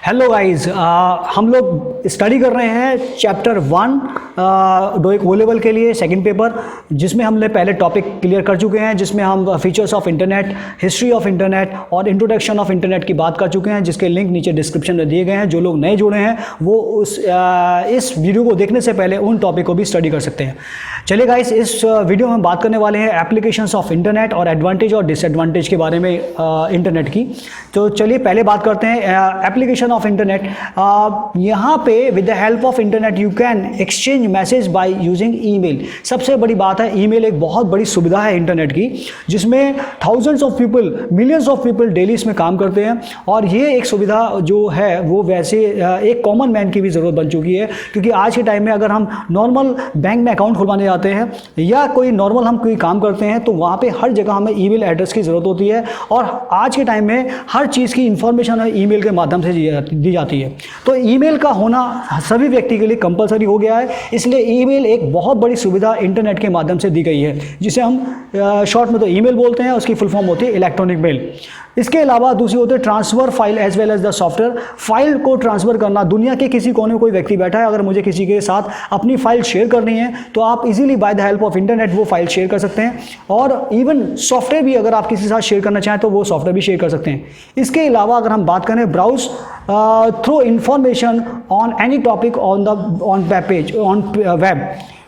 Hello guys, हम लोग study कर रहे हैं चैप्टर 1 डोइक ओ लेवल के लिए सेकंड पेपर, जिसमें हमने पहले टॉपिक क्लियर कर चुके हैं, जिसमें हम features of internet, history of internet और इंट्रोडक्शन ऑफ इंटरनेट की बात कर चुके हैं, जिसके लिंक नीचे डिस्क्रिप्शन में दिए गए हैं। जो लोग नए जुड़े हैं वो इस वीडियो को देखने से पहले उन टॉपिक को भी स्टडी कर सकते हैं। चलिए गाइस, इस वीडियो में हम बात करने वाले हैं एप्लीकेशंस ऑफ इंटरनेट और एडवांटेज और डिसएडवांटेज के बारे में इंटरनेट की। तो चलिए पहले बात करते हैं एप्लीकेशन ऑफ इंटरनेट। यहाँ पे with the help of internet you can exchange message by using email. सबसे बड़ी बात है, ईमेल एक बहुत बड़ी सुविधा है इंटरनेट की, जिसमें thousands of people, millions of people daily इसमें काम करते हैं। और ये एक सुविधा जो है वो वैसे एक कॉमन मैन की भी ज़रूरत बन चुकी है, क्योंकि आज के टाइम में अगर हम नॉर्मल बैंक में अकाउंट खुलवाने जाते हैं या कोई नॉर्मल हम कोई काम करते हैं तो वहाँ पे हर जगह हमें ईमेल एड्रेस की ज़रूरत होती है। और आज के टाइम में हर चीज़ की इंफॉर्मेशन ईमेल के माध्यम से दी जाती है। तो ईमेल का होना सभी व्यक्ति के लिए कंपलसरी हो गया है, इसलिए ईमेल एक बहुत बड़ी सुविधा इंटरनेट के माध्यम से दी गई है, जिसे हम शॉर्ट में तो ईमेल बोलते हैं। उसकी फुल फॉर्म होती है इलेक्ट्रॉनिक मेल। इसके अलावा दूसरी होती है transfer file as well as the software. File को ट्रांसफ़र करना, दुनिया के किसी कोने में कोई व्यक्ति बैठा है, अगर मुझे किसी के साथ अपनी फाइल शेयर करनी है तो आप easily by the help of internet वो फाइल शेयर कर सकते हैं। और इवन सॉफ्टवेयर भी अगर आप किसी के साथ शेयर करना चाहें तो वो सॉफ्टवेयर भी शेयर कर सकते हैं। इसके अलावा अगर हम बात करें browse through information on any topic on web page, on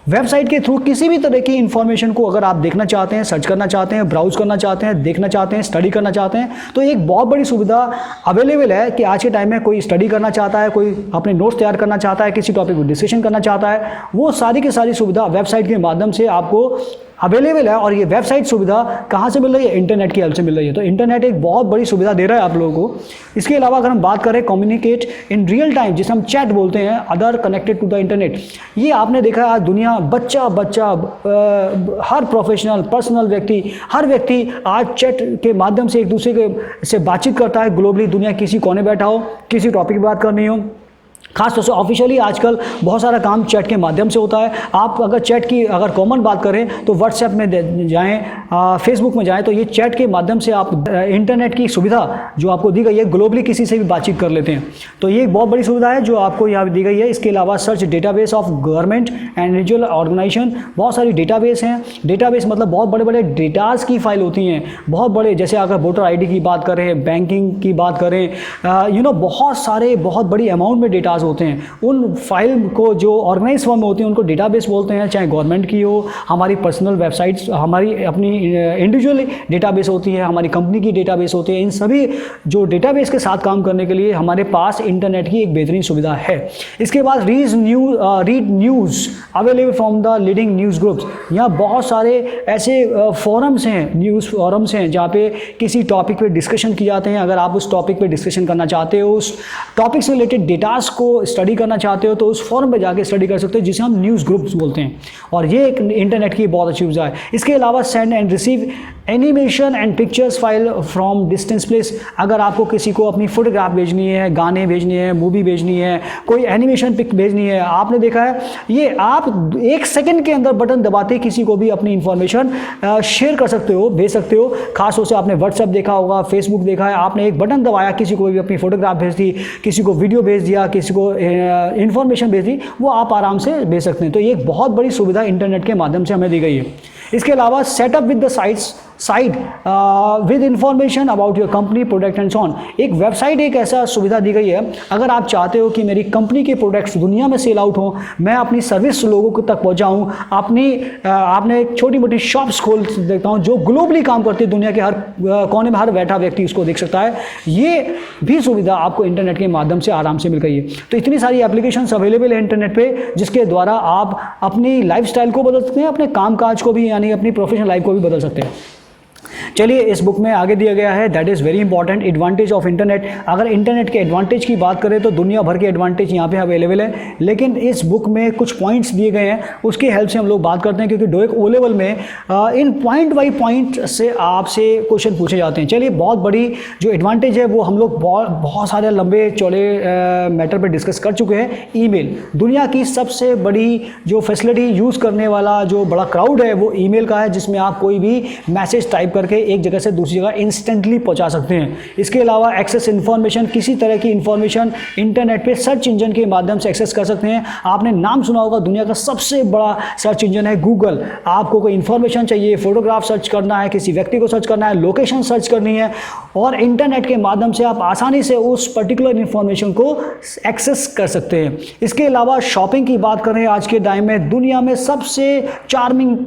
website के थ्रू किसी भी तरह की इंफॉर्मेशन को अगर आप देखना चाहते हैं, सर्च करना चाहते हैं, ब्राउज करना चाहते हैं, देखना चाहते हैं, स्टडी करना चाहते हैं, तो एक बहुत बड़ी सुविधा अवेलेबल है कि आज के टाइम में कोई स्टडी करना चाहता है, कोई अपने नोट्स तैयार करना चाहता है, किसी टॉपिक को डिस्कशन करना चाहता है, वो सारी की सारी सुविधा वेबसाइट के माध्यम से आपको अवेलेबल है। और ये वेबसाइट सुविधा कहाँ से मिल रही है? इंटरनेट की हेल्प से मिल रही है। तो इंटरनेट एक बहुत बड़ी सुविधा दे रहा है आप लोगों को। इसके अलावा अगर हम बात करें कम्युनिकेट इन रियल टाइम, जिसे हम चैट बोलते हैं, other connected to the internet, ये आपने देखा है दुनिया बच्चा हर प्रोफेशनल पर्सनल व्यक्ति, हर व्यक्ति आज चैट के माध्यम से एक दूसरे के से बातचीत करता है ग्लोबली। दुनिया किसी कोने बैठा हो, किसी टॉपिक की बात करनी हो, खासतौर से ऑफिशियली आजकल बहुत सारा काम चैट के माध्यम से होता है। आप अगर चैट की अगर कॉमन बात करें तो व्हाट्सएप में जाएं, फेसबुक में जाएं, तो ये चैट के माध्यम से आप इंटरनेट की सुविधा जो आपको दी गई है, ग्लोबली किसी से भी बातचीत कर लेते हैं। तो ये एक बहुत बड़ी सुविधा है जो आपको यहाँ दी गई है। इसके अलावा search database of government and individual organisation, बहुत सारी डेटाबेस हैं। डेटाबेस मतलब बहुत बड़े बड़े डेटाज की फाइल होती हैं, बहुत बड़े, जैसे अगर वोटर ID की बात करें, बैंकिंग की बात करें, बहुत सारे बहुत बड़ी अमाउंट में डेटाज होते हैं। उन फाइल को जो ऑर्गेनाइज फॉर्म में होती हैं उनको डेटाबेस बोलते हैं, चाहे गवर्नमेंट की हो, हमारी पर्सनल वेबसाइट्स, हमारी अपनी इंडिविजुअल डेटाबेस होती है, हमारी कंपनी की डेटाबेस होती है। इन सभी जो डेटाबेस के साथ काम करने के लिए हमारे पास इंटरनेट की एक बेहतरीन सुविधा है। इसके बाद read news available from the leading news groups. यहाँ बहुत सारे ऐसे फॉरम्स हैं, न्यूज़ फॉरम्स हैं, जहाँ पे किसी टॉपिक पे डिस्कशन किए जाते हैं। अगर आप उस टॉपिक पे डिस्कशन करना चाहते हो, उस टॉपिक से रिलेटेड डेटास को स्टडी करना चाहते हो, तो उस फॉरम पे जाके स्टडी कर सकते हो, जिसे हम न्यूज़ ग्रुप्स बोलते हैं। और ये एक इंटरनेट की बहुत अच्छी सुविधा है। इसके अलावा send and receive animation and pictures file from distance place. अगर आपको किसी को अपनी फोटोग्राफ भेजनी है, गाने भेजने हैं, मूवी भेजनी है, कोई एनिमेशन पिक भेजनी है, आपने देखा है ये आप 1 सेकंड के अंदर बटन दबाते किसी को भी अपनी इंफॉर्मेशन शेयर कर सकते हो, भेज सकते हो। खासतौर से आपने व्हाट्सएप देखा होगा, फेसबुक देखा है, आपने एक बटन दबाया, किसी को भी अपनी फोटोग्राफ भेज दी, किसी को वीडियो भेज दिया, किसी को इंफॉर्मेशन भेज दी, वो आप आराम से भेज सकते हैं। तो ये एक बहुत बड़ी सुविधा इंटरनेट के माध्यम से हमें दी गई है। इसके अलावा setup with the site with information about your company product and so on. एक वेबसाइट एक ऐसा सुविधा दी गई है, अगर आप चाहते हो कि मेरी कंपनी के प्रोडक्ट्स दुनिया में सेल आउट हो, मैं अपनी सर्विस लोगों तक पहुंचाऊं, आपने एक छोटी मोटी शॉप्स खोल देखता हूं जो ग्लोबली काम करती है, दुनिया के हर कोने में हर बैठा व्यक्ति उसको देख सकता है, ये भी सुविधा आपको इंटरनेट के माध्यम से आराम से मिल गई है। तो इतनी सारी एप्लीकेशंस अवेलेबल है इंटरनेट पे, जिसके द्वारा आप अपनी लाइफस्टाइल को बदल सकते हैं, अपने कामकाज को भी, यानी अपनी प्रोफेशनल लाइफ को भी बदल सकते हैं। चलिए इस बुक में आगे दिया गया है, that is very important, advantage of internet. अगर इंटरनेट के एडवांटेज की बात करें तो दुनिया भर के एडवांटेज यहाँ पे अवेलेबल है, लेकिन इस बुक में कुछ पॉइंट्स दिए गए हैं, उसकी हेल्प से हम लोग बात करते हैं, क्योंकि डोइक ओ लेवल में इन पॉइंट बाई पॉइंट से आपसे क्वेश्चन पूछे जाते हैं। चलिए बहुत बड़ी जो एडवांटेज है वो हम लोग बहुत सारे लंबे चौड़े मैटर पर डिस्कस कर चुके हैं। ईमेल, दुनिया की सबसे बड़ी जो फैसिलिटी यूज़ करने वाला जो बड़ा क्राउड है वो ईमेल का है, जिसमें आप कोई भी मैसेज टाइप करके एक जगह से दूसरी जगह इंस्टेंटली पहुंचा सकते हैं। इसके अलावा एक्सेस इन्फॉर्मेशन, किसी तरह की इन्फॉर्मेशन इंटरनेट पे सर्च इंजन के माध्यम से एक्सेस कर सकते हैं। आपने नाम सुना होगा, दुनिया का सबसे बड़ा सर्च इंजन है गूगल। आपको कोई इन्फॉर्मेशन चाहिए, फोटोग्राफ सर्च करना है, किसी व्यक्ति को सर्च करना है, लोकेशन सर्च करनी है, और इंटरनेट के माध्यम से आप आसानी से उस पर्टिकुलर इन्फॉर्मेशन को एक्सेस कर सकते हैं। इसके अलावा शॉपिंग की बात करें, आज के टाइम में दुनिया में सबसे चार्मिंग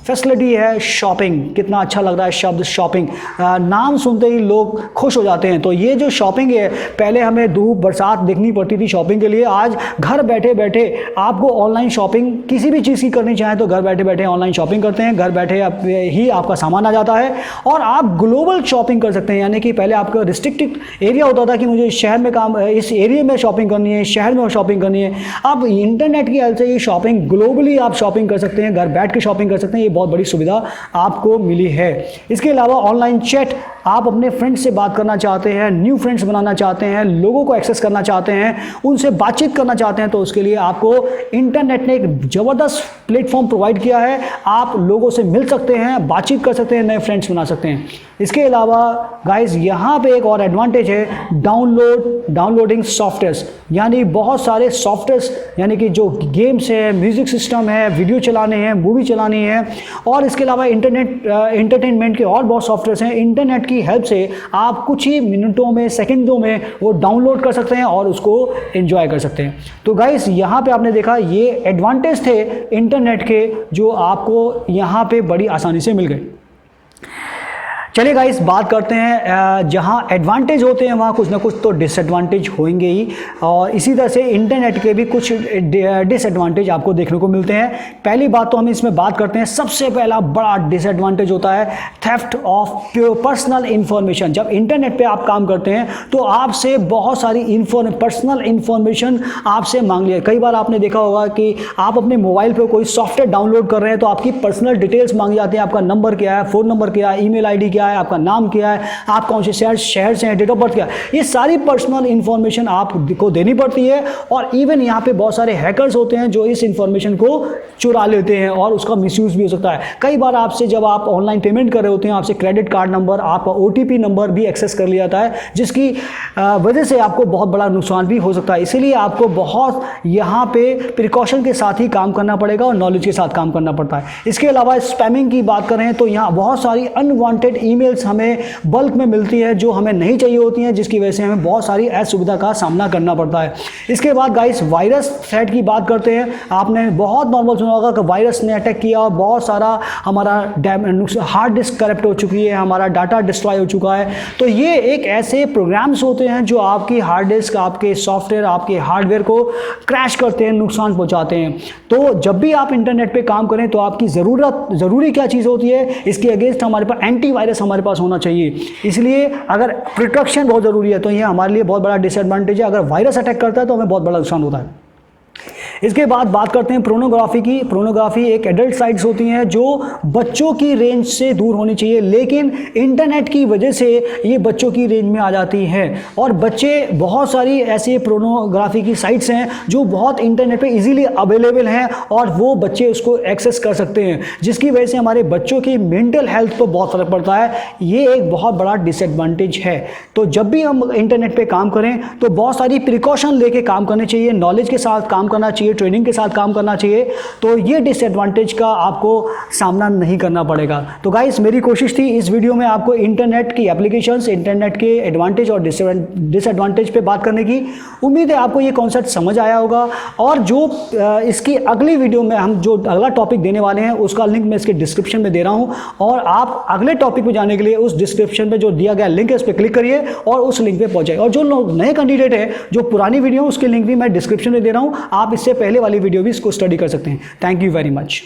फैसिलिटी है शॉपिंग। कितना अच्छा लग रहा है शब्द शॉपिंग, नाम सुनते ही लोग खुश हो जाते हैं। तो ये जो शॉपिंग है, पहले हमें धूप बरसात देखनी पड़ती थी शॉपिंग के लिए, आज घर बैठे बैठे आपको ऑनलाइन शॉपिंग किसी भी चीज़ की करनी चाहें तो घर बैठे बैठे ऑनलाइन शॉपिंग करते हैं, घर बैठे ही आपका सामान आ जाता है और आप ग्लोबल शॉपिंग कर सकते हैं। यानी कि पहले आपका रिस्ट्रिक्टेड एरिया होता था कि मुझे इस शहर में इस एरिया में शॉपिंग करनी है, शहर में शॉपिंग करनी है। अब इंटरनेट की हेल्प से ये शॉपिंग ग्लोबली आप शॉपिंग कर सकते हैं, घर बैठ के शॉपिंग कर सकते हैं। ये बहुत बड़ी सुविधा आपको मिली है। इसके अलावा ऑनलाइन चैट, आप अपने फ्रेंड्स से बात करना चाहते हैं, न्यू फ्रेंड्स बनाना चाहते हैं, लोगों को एक्सेस करना चाहते हैं, उनसे बातचीत करना चाहते हैं, तो उसके लिए आपको इंटरनेट ने एक ज़बरदस्त प्लेटफॉर्म प्रोवाइड किया है। आप लोगों से मिल सकते हैं, बातचीत कर सकते हैं, नए फ्रेंड्स बना सकते हैं। इसके अलावा गाइस यहाँ पे एक और एडवांटेज है डाउनलोडिंग सॉफ्टवेयर्स, यानी बहुत सारे सॉफ्टवेयर्स, यानी कि जो गेम्स है, म्यूजिक सिस्टम है, वीडियो चलाने हैं, मूवी चलानी है, और इसके अलावा एंटरटेनमेंट के और बहुत सॉफ्टवेयर्स हैं। इंटरनेट की हेल्प से आप कुछ ही मिनटों में, सेकंडों में वो डाउनलोड कर सकते हैं और उसको एंजॉय कर सकते हैं। तो गाइस यहाँ पे आपने देखा ये एडवांटेज थे इंटरनेट के, जो आपको यहाँ पे बड़ी आसानी से मिल गए। चलिए गाइस बात करते हैं, जहाँ एडवांटेज होते हैं वहाँ कुछ ना कुछ तो डिसएडवांटेज होंगे ही, और इसी तरह से इंटरनेट के भी कुछ डिसएडवांटेज आपको देखने को मिलते हैं। पहली बात तो हम इसमें बात करते हैं, सबसे पहला बड़ा डिसएडवांटेज होता है थेफ्ट ऑफ पर्सनल इन्फॉर्मेशन। जब इंटरनेट पे आप काम करते हैं तो आपसे बहुत सारी पर्सनल इन्फॉर्मेशन आपसे मांग लिया। कई बार आपने देखा होगा कि आप अपने मोबाइल पर कोई सॉफ्टवेयर डाउनलोड कर रहे हैं तो आपकी पर्सनल डिटेल्स मांगी जाती हैं। आपका नंबर क्या है, फ़ोन नंबर क्या है, ईमेल आईडी क्या है, आपका नाम क्या है, आप कौन से शहर से हैं, डेट ऑफ बर्थ क्या है, ये सारी पर्सनल इंफॉर्मेशन आपको देनी पड़ती है। और इवन यहाँ पे बहुत सारे हैकर्स होते हैं जो इस इंफॉर्मेशन को चुरा लेते हैं और उसका मिसयूज भी हो सकता है। कई बार आपसे जब आप ऑनलाइन पेमेंट कर रहे होते हैं, आपसे क्रेडिट कार्ड नंबर, आपका OTP नंबर भी एक्सेस कर लिया जाता है, जिसकी वजह से आपको बहुत बड़ा नुकसान भी हो सकता है। इसीलिए आपको बहुत यहाँ पे प्रिकॉशन के साथ ही काम करना पड़ेगा और नॉलेज के साथ काम करना पड़ता है। इसके अलावा स्पैमिंग की बात करें तो यहाँ बहुत सारी अनवांटेड ईमेल्स हमें बल्क में मिलती है जो हमें नहीं चाहिए होती हैं, जिसकी वजह से हमें बहुत सारी असुविधा का सामना करना पड़ता है। इसके बाद गाइस वायरस थ्रेट की बात करते हैं। आपने बहुत नॉर्मल सुना होगा कि वायरस ने अटैक किया और बहुत सारा हमारा हार्ड डिस्क करप्ट हो चुकी है, हमारा डाटा डिस्ट्रॉय हो चुका है। तो ये एक ऐसे प्रोग्राम्स होते हैं जो आपकी हार्ड डिस्क, आपके सॉफ्टवेयर, आपके हार्डवेयर को क्रैश करते हैं, नुकसान पहुंचाते हैं। तो जब भी आप इंटरनेट पे काम करें तो आपकी ज़रूरी क्या चीज़ होती है, इसके अगेंस्ट हमारे पास एंटीवायरस हमारे पास होना चाहिए। इसलिए अगर प्रोटेक्शन बहुत ज़रूरी है तो ये हमारे लिए बहुत बड़ा डिसएडवांटेज है। अगर वायरस अटैक करता है तो हमें बहुत बड़ा नुकसान होता है। इसके बाद बात करते हैं पोर्नोग्राफी की। पोर्नोग्राफी एक एडल्ट साइट्स होती हैं जो बच्चों की रेंज से दूर होनी चाहिए, लेकिन इंटरनेट की वजह से ये बच्चों की रेंज में आ जाती हैं। और बच्चे, बहुत सारी ऐसी पोर्नोग्राफी की साइट्स हैं जो बहुत इंटरनेट पे इजीली अवेलेबल हैं और वो बच्चे उसको एक्सेस कर सकते हैं, जिसकी वजह से हमारे बच्चों की मेंटल हेल्थ पर बहुत फ़र्क पड़ता है। ये एक बहुत बड़ा डिसएडवांटेज है। तो जब भी हम इंटरनेट पर काम करें तो बहुत सारी प्रिकॉशन लेके काम करने चाहिए, नॉलेज के साथ काम करना चाहिए, ट्रेनिंग के साथ काम करना चाहिए, तो ये डिसएडवांटेज का आपको सामना नहीं करना पड़ेगा। तो गाइस मेरी कोशिश थी इस वीडियो में आपको इंटरनेट की एप्लीकेशंस, इंटरनेट के एडवांटेज और डिसएडवांटेज पे बात करने की। उम्मीद है आपको ये कॉन्सेप्ट समझ आया होगा। और जो इसकी अगली वीडियो में हम जो अगला टॉपिक देने वाले हैं उसका लिंक मैं इसके डिस्क्रिप्शन में दे रहा हूँ, और आप अगले टॉपिक पर जाने के लिए उस डिस्क्रिप्शन में जो दिया गया लिंक है उस पर क्लिक करिए और उस लिंक पे पहुंच जाए। और जो लोग नए कैंडिडेट है, जो पुरानी वीडियो उसके लिंक भी मैं डिस्क्रिप्शन में दे रहा हूँ, आप इससे पहले वाली वीडियो भी इसको स्टडी कर सकते हैं। Thank you very much.